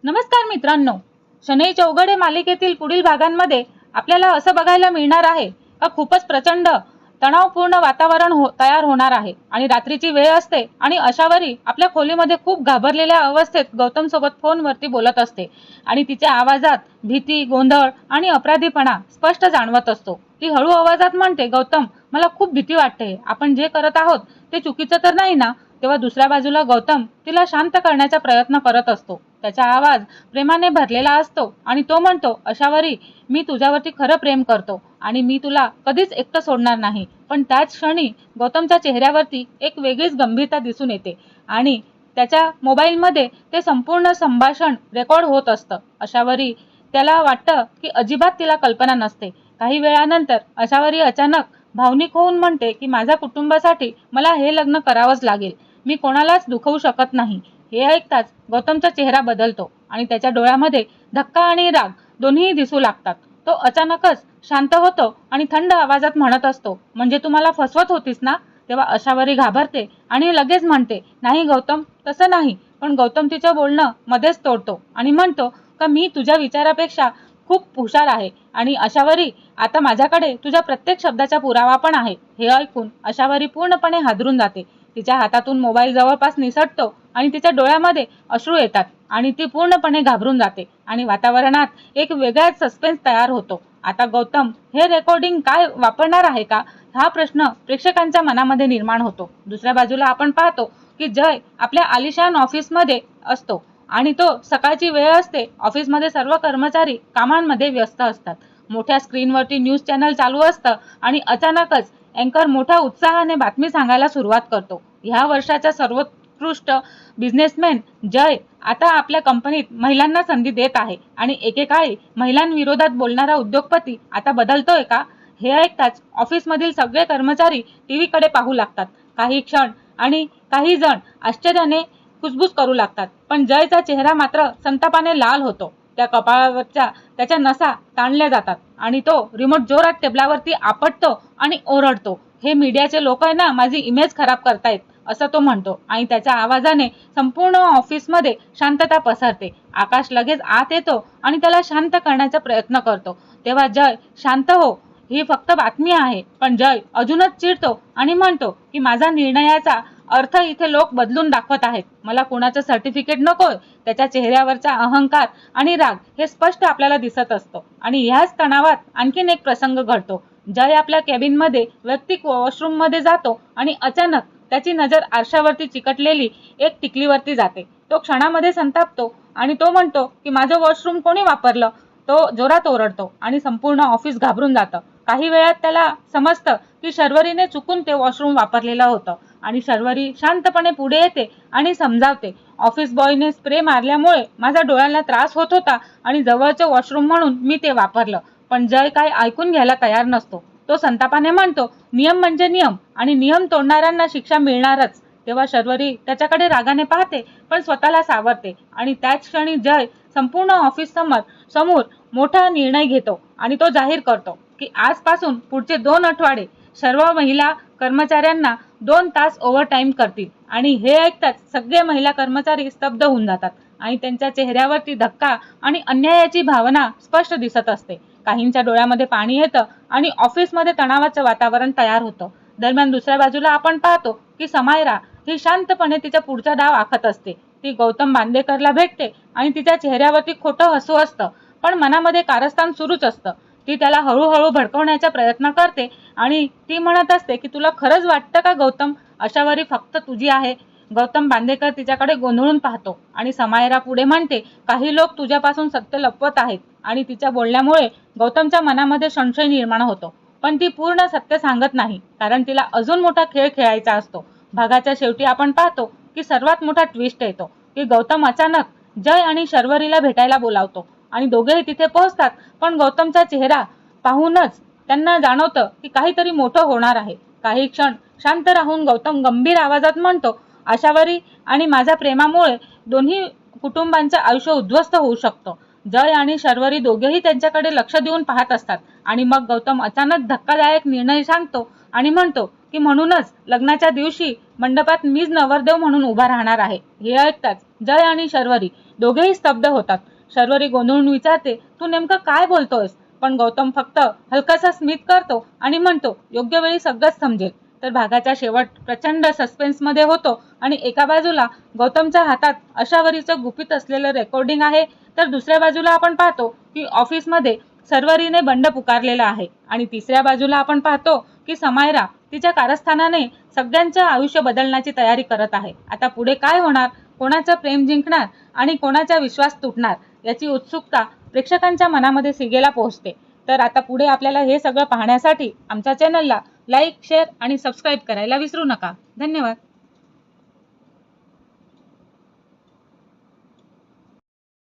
नमस्कार मित्रांनो, शनई चौघडे मालिकेतील पुढील भागांमध्ये आपल्याला असं बघायला मिळणार आहे का खूपच प्रचंड तणावपूर्ण वातावरण तयार होणार आहे आणि रात्रीची वेळ असते आणि अशावरी आपल्या खोलीमध्ये खूप घाबरलेल्या अवस्थेत गौतम सोबत फोनवरती बोलत असते आणि तिच्या आवाजात भीती, गोंधळ आणि अपराधीपणा स्पष्ट जाणवत असतो। ती हळू आवाजात म्हणते, गौतम मला खूप भीती वाटते, आपण जे करत आहोत ते चुकीचं तर नाही ना? तेव्हा दुसऱ्या बाजूला गौतम तिला शांत करण्याचा प्रयत्न करत असतो। त्याचा आवाज प्रेमाने भरलेला असतो आणि तो म्हणतो, अशावरी मी तुझ्यावरती खरं प्रेम करतो आणि मी तुला कधीच एकटं सोडणार नाही। पण त्याच क्षणी गौतमच्या चेहऱ्यावरती एक वेगळीच गंभीरता दिसून येते आणि त्याच्या मोबाईलमध्ये ते संपूर्ण संभाषण रेकॉर्ड होत असतं। अशावरी त्याला वाटतं की अजिबात तिला कल्पना नसते। काही वेळानंतर अशावरी अचानक भावनिक होऊन म्हणते की माझ्या कुटुंबासाठी मला हे लग्न करावंच लागेल, मी कोणालाच दुखवू शकत नाही। हे ऐकताच गौतमचा चेहरा बदलतो आणि त्याच्या डोळ्यामध्ये धक्का आणि राग दोन्ही दिसू लागतात। तो अचानकच शांत होतो आणि थंड आवाजात म्हणत असतो, म्हणजे तू मला फसवत होतीस ना? तेव्हा अशावरी घाबरते आणि लगेच म्हणते, नाही गौतम, तसं नाही। पण गौतम तिचं बोलणं मध्येच तोडतो आणि म्हणतो का मी तुझ्या विचारापेक्षा खूप हुशार आहे आणि अशावरी आता माझ्याकडे तुझ्या प्रत्येक शब्दाचा पुरावा पण आहे। हे ऐकून अशावरी पूर्णपणे हादरून जाते। तिच्या हातातून मोबाईल जवळपास निसटतो आणि तिच्या डोळ्यामध्ये अश्रू येतात आणि ती पूर्णपणे घाबरून जाते आणि वातावरणात एक वेगळाच सस्पेन्स तयार होतो। आता गौतम हे रेकॉर्डिंग काय वापरणार आहे का, हा प्रश्न प्रेक्षकांच्या मनामध्ये निर्माण होतो। दुसऱ्या बाजूला आपण पाहतो की जय आपल्या आलिशान ऑफिसमध्ये असतो आणि तो सकाळची वेळ असते। ऑफिसमध्ये सर्व कर्मचारी कामांमध्ये व्यस्त असतात। मोठ्या स्क्रीनवरती न्यूज चॅनल चालू असतं आणि अचानकच अँकर मोठ्या उत्साहाने बातमी सांगायला सुरुवात करतो। ह्या वर्षाचा सर्वोत्कृष्ट बिझनेसमॅन जय आता आपल्या कंपनीत महिलांना संधी देत आहे आणि एकेकाळी महिलांविरोधात बोलणारा उद्योगपती आता बदलतोय का? हे ऐकताच ऑफिसमधील सगळे कर्मचारी टीव्हीकडे पाहू लागतात। काही क्षण आणि काही जण आश्चर्याने कुजबुज करू लागतात, पण जयचा चेहरा मात्र संतापाने लाल होतो। त्या कपाळावरच्या त्याच्या नसा ताणल्या जातात आणि तो रिमोट जोरात टेबलावरती आपटतो आणि ओरडतो, हे मीडियाचे लोक आहे ना, माझी इमेज खराब करतायत, असं तो म्हणतो आणि त्याच्या आवाजाने संपूर्ण ऑफिसमध्ये शांतता पसरते। आकाश लगेच आत येतो आणि त्याला शांत करण्याचा प्रयत्न करतो। तेव्हा जय, शांत हो, ही फक्त बातमी आहे। पण जय अजूनच चिडतो आणि म्हणतो की माझा निर्णयाचा अर्थ इथे लोक बदलून दाखवत आहेत, मला कुणाचं सर्टिफिकेट नकोय। त्याच्या चेहऱ्यावरचा अहंकार आणि राग हे स्पष्ट आपल्याला दिसत असतो आणि ह्याच तणावात आणखीन एक प्रसंग घडतो। जय आपल्या कॅबिनमध्ये वैयक्तिक वॉशरूम मध्ये जातो आणि अचानक त्याची नजर आरशावरती चिकटलेली एक टिकलीवरती जाते। तो क्षणामध्ये संतापतो आणि तो म्हणतो की माझं वॉशरूम कोणी वापरलं? तो जोरात ओरडतो आणि संपूर्ण ऑफिस घाबरून जातं। काही वेळात त्याला समजतं की शर्वरीने चुकून ते वॉशरूम वापरलेलं होतं आणि शर्वरी शांतपणे पुढे येते आणि समजावते, ऑफिस बॉयने स्प्रे मारल्यामुळे माझ्या डोळ्यांना त्रास होत होता आणि जवळचं वॉशरूम म्हणून मी ते वापरलं। पण जय काय ऐकून घ्यायला तयार नसतो। तो संतापाने म्हणतो, नियम म्हणजे नियम आणि नियम तोडणाऱ्यांना शिक्षा मिळणारच। तेव्हा शर्वरी त्याच्याकडे रागाने पाहते पण स्वतःला सावरते आणि त्याच क्षणी जय संपूर्ण ऑफिस समोर मोठा निर्णय घेतो आणि तो जाहीर करतो की आजपासून पुढचे 2 आठवडे सर्व महिला कर्मचाऱ्यांना 2 तास ओव्हरटाईम करतील। आणि हे ऐकताच सगळे महिला कर्मचारी स्तब्ध होऊन जातात आणि त्यांच्या चेहऱ्यावरती धक्का आणि अन्यायाची भावना स्पष्ट दिसत असते। काहींच्या डोळ्यामध्ये पाणी येतं आणि ऑफिसमध्ये तणावाचं वातावरण तयार होतं। दरम्यान दुसऱ्या बाजूला आपण पाहतो की समायरा ही शांतपणे तिच्या पुढचा डाव आखत असते। ती गौतम बांदेकरला भेटते आणि तिच्या चेहऱ्यावरती खोटं हसू असतं पण मनामध्ये कारस्थान सुरूच असतं। ती त्याला हळूहळू भडकवण्याचा प्रयत्न करते आणि ती म्हणत असते की तुला खरंच वाटतं का गौतम, अशावरी फक्त तुझी आहे? गौतम बांदेकर तिच्याकडे गोंधळून पाहतो आणि समायरा पुढे म्हणते, काही लोक तुझ्यापासून सत्य लपवत आहेत आणि तिच्या बोलण्यामुळे गौतमच्या मनामध्ये संशय निर्माण होतो। पण ती पूर्ण सत्य सांगत नाही कारण तिला अजून मोठा खेळ खेळायचा असतो। भागाच्या शेवटी आपण पाहतो की सर्वात मोठा ट्विस्ट येतो की गौतम अचानक जय आणि शर्वरीला भेटायला बोलावतो आणि दोघेही तिथे पोहोचतात। पण गौतमचा चेहरा पाहूनच त्यांना जाणवतं की काहीतरी मोठं होणार आहे। काही क्षण शांत राहून गौतम गंभीर आवाजात म्हणतो, आशावरी आणि माझ्या प्रेमामुळे दोन्ही कुटुंबांचं आयुष्य उद्ध्वस्त होऊ शकतं। जय आणि शर्वरी दोघेही त्यांच्याकडे लक्ष देऊन पाहत असतात आणि मग गौतम अचानक धक्कादायक निर्णय सांगतो आणि म्हणतो की म्हणूनच लग्नाच्या दिवशी मंडपात मीच नवरदेव म्हणून उभा राहणार आहे. हे ऐकताच जय आणि शर्वरी दोघेही स्तब्ध होतात. शर्वरी गोंधळून विचारते, तू नेमकं काय बोलतोयस? पण गौतम फक्त हलकासा स्मित करतो आणि म्हणतो, योग्य वेळी सगळंच समजेल. तर भागाचा शेवट प्रचंड सस्पेन्समध्ये होतो आणि एका बाजूला गौतमच्या हातात अशावरीचं गुपित असलेलं रेकॉर्डिंग आहे, तर दुसऱ्या बाजूला आपण पाहतो की ऑफिसमध्ये शर्वरीने बंड पुकारलेला आहे आणि तिसऱ्या बाजूला आपण पाहतो की समायरा तिच्या कारस्थानाने सगळ्यांचं आयुष्य बदलण्याची तयारी करत आहे. आता पुढे काय होणार, कोणाचं प्रेम जिंकणार आणि कोणाचा विश्वास तुटणार याची उत्सुकता प्रेक्षकांच्या मनामध्ये सिगेला पोहोचते. तर आता पुढे आपल्याला हे सगळं पाहण्यासाठी आमच्या चॅनलला लाईक, शेअर आणि सबस्क्राईब करायला विसरू नका. धन्यवाद.